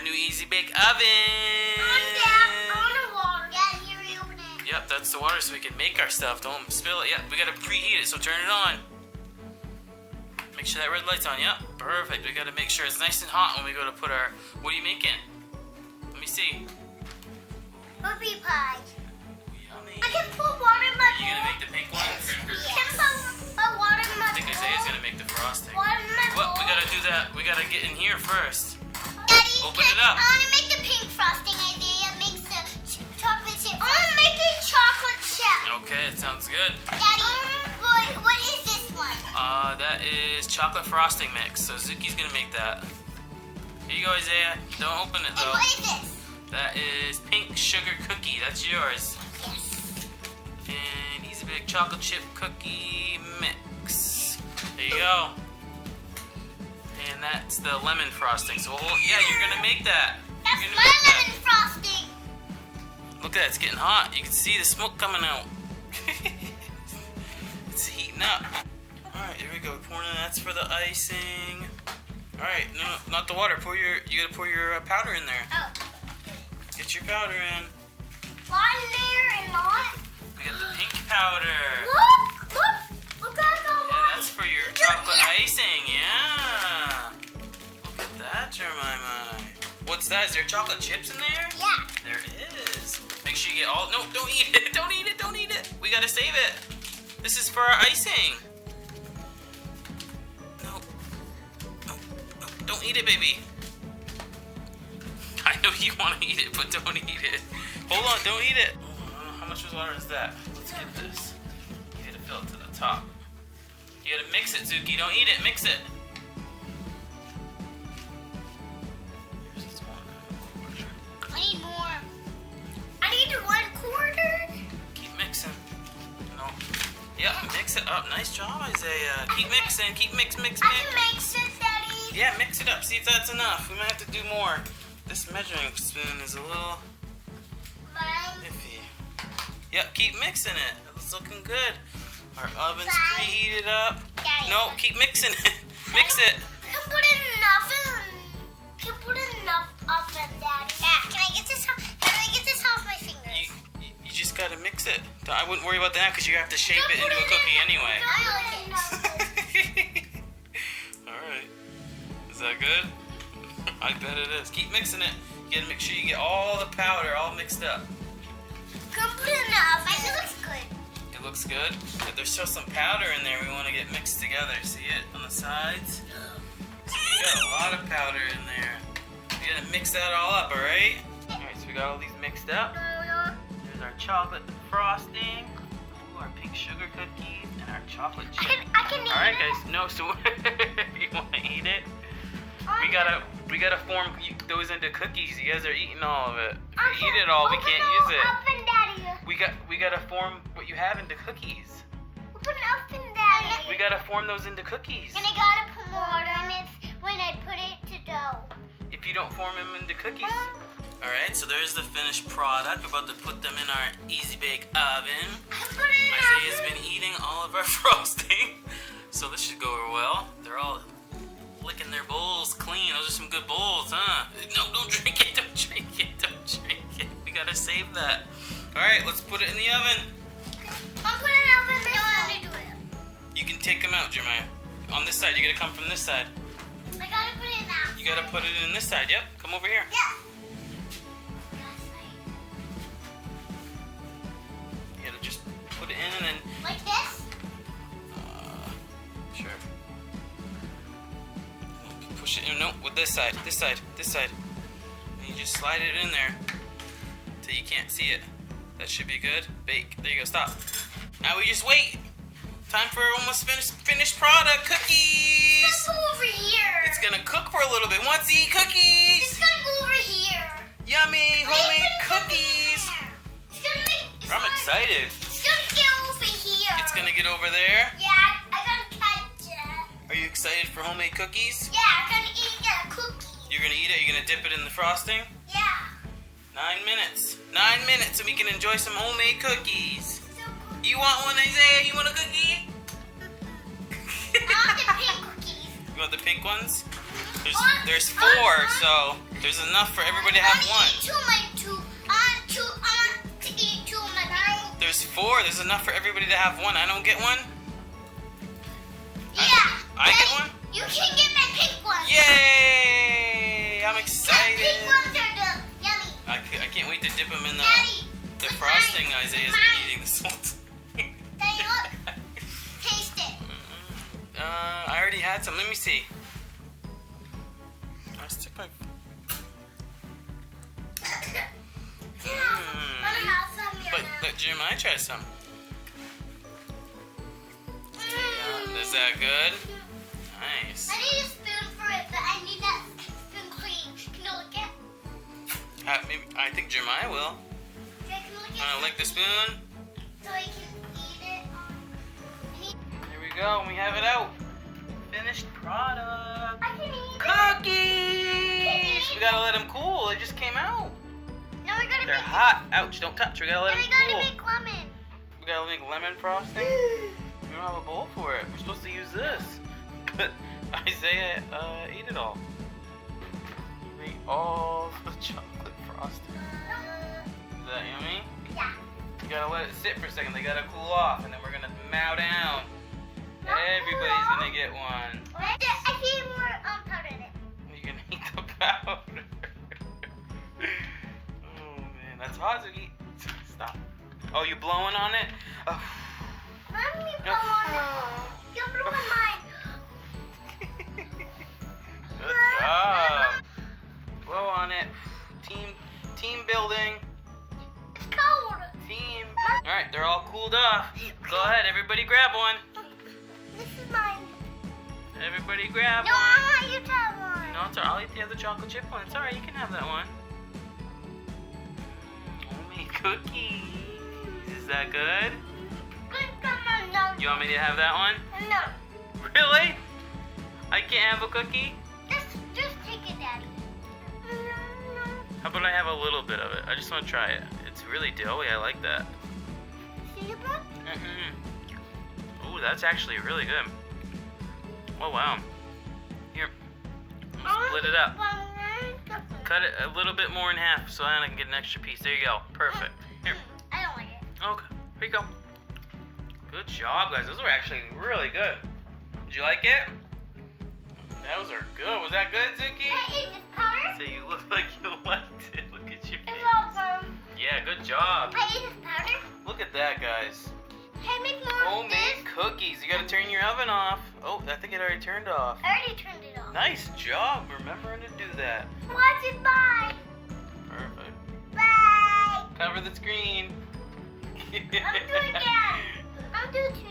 our new Easy Bake Oven. I want the water. Yeah, here we open it. Yep, that's the water so we can make our stuff. Don't spill it. Yep, we gotta preheat it, so turn it on. Make sure that red light's on. Yep, perfect. We gotta make sure it's nice and hot when we go to put our... What are you making? Let me see. Puppy pie. Yummy. I can put water in my bowl. You gonna make the pink ones? I can put water in my I think bowl. Isaiah's gonna make the frosting. Water in my Well, bowl. we gotta do that. We gotta get in here first. Daddy, Open it up. I want to make the pink frosting. Isaiah makes the chocolate chip. I want to make the chocolate chip. Okay, it sounds good. Daddy, what is this one? That is chocolate frosting mix. So Zuki's gonna make that. Here you go, Isaiah. Don't open it And though. what is this? That is pink sugar cookie. That's yours. Yes. And Easy Bake chocolate chip cookie mix. There you go. And that's the lemon frosting. So yeah, you're gonna make that. That's You're my gonna make lemon frosting. that. Look at that, it's getting hot. You can see the smoke coming out. It's heating up. Alright, here we go. Pouring in. That's for the icing. Alright, no, not the water. You gotta pour your powder in there. Oh. Get your powder in. One layer and not. We got the pink powder. Look at that. Yeah, that's for your chocolate icing, yeah. Look at that, Jemima. What's that? Is there chocolate chips in there? Yeah. There is. Make sure you get all... No, don't eat it. Don't eat it. Don't eat it. We gotta save it. This is for our icing. No. No. No. Don't eat it, baby. I know you want to eat it, but don't eat it. Hold on. Don't eat it. How much water is that? Let's get this. You gotta fill it to the top. You gotta mix it, Zuki. Don't eat it. Mix it. Here's this one. I need more. I need 1/4. Keep mixing. No. Yeah, mix it up. Nice job, Isaiah. Keep mixing. Keep mix. I can mix it, Daddy. Yeah, mix it up. See if that's enough. We might have to do more. This measuring spoon is a little iffy. Yep, keep mixing it. It's looking good. Our oven's preheated up. Daddy. No, keep mixing it. Mix it. Can put it in the oven. Can put it in the oven, Daddy. Yeah. Can I get this off my fingers? You just gotta mix it. I wouldn't worry about that because you have to shape it into a cookie anyway. Alright. Is that good? I bet it is. Keep mixing it. You gotta make sure you get all the powder all mixed up. Can put it in the oven. It looks good. It looks good. But there's still some powder in there we want to get mixed together. See it on the sides? So we got a lot of powder in there. We gotta mix that all up, alright? Alright, so we got all these mixed up. There's our chocolate frosting. Ooh, our pink sugar cookies, and our chocolate chip. I can eat Alright it. guys, no, so if you want to eat it, we gotta form those into cookies. You guys are eating all of it. If you eat it all, we can't use it. Open, Daddy. We gotta form what you have into cookies. Open open, Daddy. We gotta form those into cookies. And I gotta put more water in it when I put it to dough. If you don't form them into cookies. Alright, so there's the finished product. We're about to put them in our Easy Bake Oven. Isaiah's been eating all of our frosting. So this should go over well. They're all licking their bowls clean. Those are some good bowls, huh? No, don't drink it. Don't drink it. Don't drink it. We gotta save that. Alright, let's put it in the oven. I'll put it in the oven. Let me do it. You can take them out, Jeremiah. On this side. You gotta come from this side. I gotta put it in that. You gotta put it in this side. Yep. Come over here. Yeah. You gotta just put it in and then... Like this? Sure. Push it in. No, with this side. This side. This side. And you just slide it in there till you can't see it. That should be good. Bake. There you go. Stop. Now we just wait. Time for almost finished product. Cookies. Let's go over here. It's gonna cook for a little bit. Want to eat cookies? It's gonna go over here. Yummy homemade cookies. I'm excited. It's gonna get over here. It's gonna get over there. Yeah, I gotta catch it. Are you excited for homemade cookies? Yeah, I'm gonna eat the cookies. You're gonna eat it? You're gonna dip it in the frosting? Yeah. 9 minutes. 9 minutes so we can enjoy some homemade cookies. So cool. You want one, Isaiah? You want a cookie? I want the pink cookies. You You want the pink ones? There's 4, so there's enough for everybody to have one. There's 4. There's enough for everybody to have one. I don't get one. Yeah. I get one. You can get my pink one. Yay! I'm excited. The pink ones are the yummy. I can't wait to dip them in Daddy, the frosting. Isaiah's been eating this whole time. Daddy, look. Taste it. I already had some. Let me see. I stick my. Let Jeremiah try some. Is that good? Nice. I need a spoon for it, but I need that spoon clean. Can you lick it? I think Jeremiah will. Yeah, can you lick it? Want to lick the spoon? So I can eat it. Here we go. We have it out. Finished product. I can eat Cookies. We gotta let them cool. They just came out. No, we gotta They're hot. Ouch! Don't touch. We gotta let them cool. We gotta make lemon. We gotta make lemon frosting. We don't have a bowl for it. We're supposed to use this. But Isaiah ate it all. You ate all the chocolate frosting. Is that yummy? Yeah. You gotta let it sit for a second. They gotta cool off, and then we're gonna mow down. Everybody's gonna get one. I need more powder in it. You can eat the powder. Oh man, that's hot to eat. Stop. Oh, you blowing on it? Oh. Let me blow on it. You're blowing mine. Good job. Blow on it. Team building. It's cold. Team. All right, they're all cooled off. Go ahead, everybody grab one. This is mine. Everybody grab No, one. I want you to have one. No, it's all right. I'll eat the other chocolate chip one. It's all right. You can have that one. Homemade cookies. Is that good? No. You want me to have that one? No. Really? I can't have a cookie? Just take it, Daddy. No. How about I have a little bit of it? I just want to try it. It's really doughy. I like that. See the book? Ooh, that's actually really good. Oh, wow. Here. Split it up. Cut it a little bit more in half so Anna can get an extra piece. There you go. Perfect. Here. I don't like it. Okay. Here you go. Good job, guys. Those were actually really good. Did you like it? Those are good. Was that good, Zuki? Can I eat this powder? So you look like you liked it. Look at your It's face. awesome. Yeah, good job. Can I eat this powder? Look at that, guys. Can I make more of Homemade this? cookies. You gotta turn your oven off. Oh, I think it already turned off. I already turned it off. Nice job remembering to do that. Watch it, bye. Perfect. Bye. Cover the screen. I'm doing it again. I'm doing it.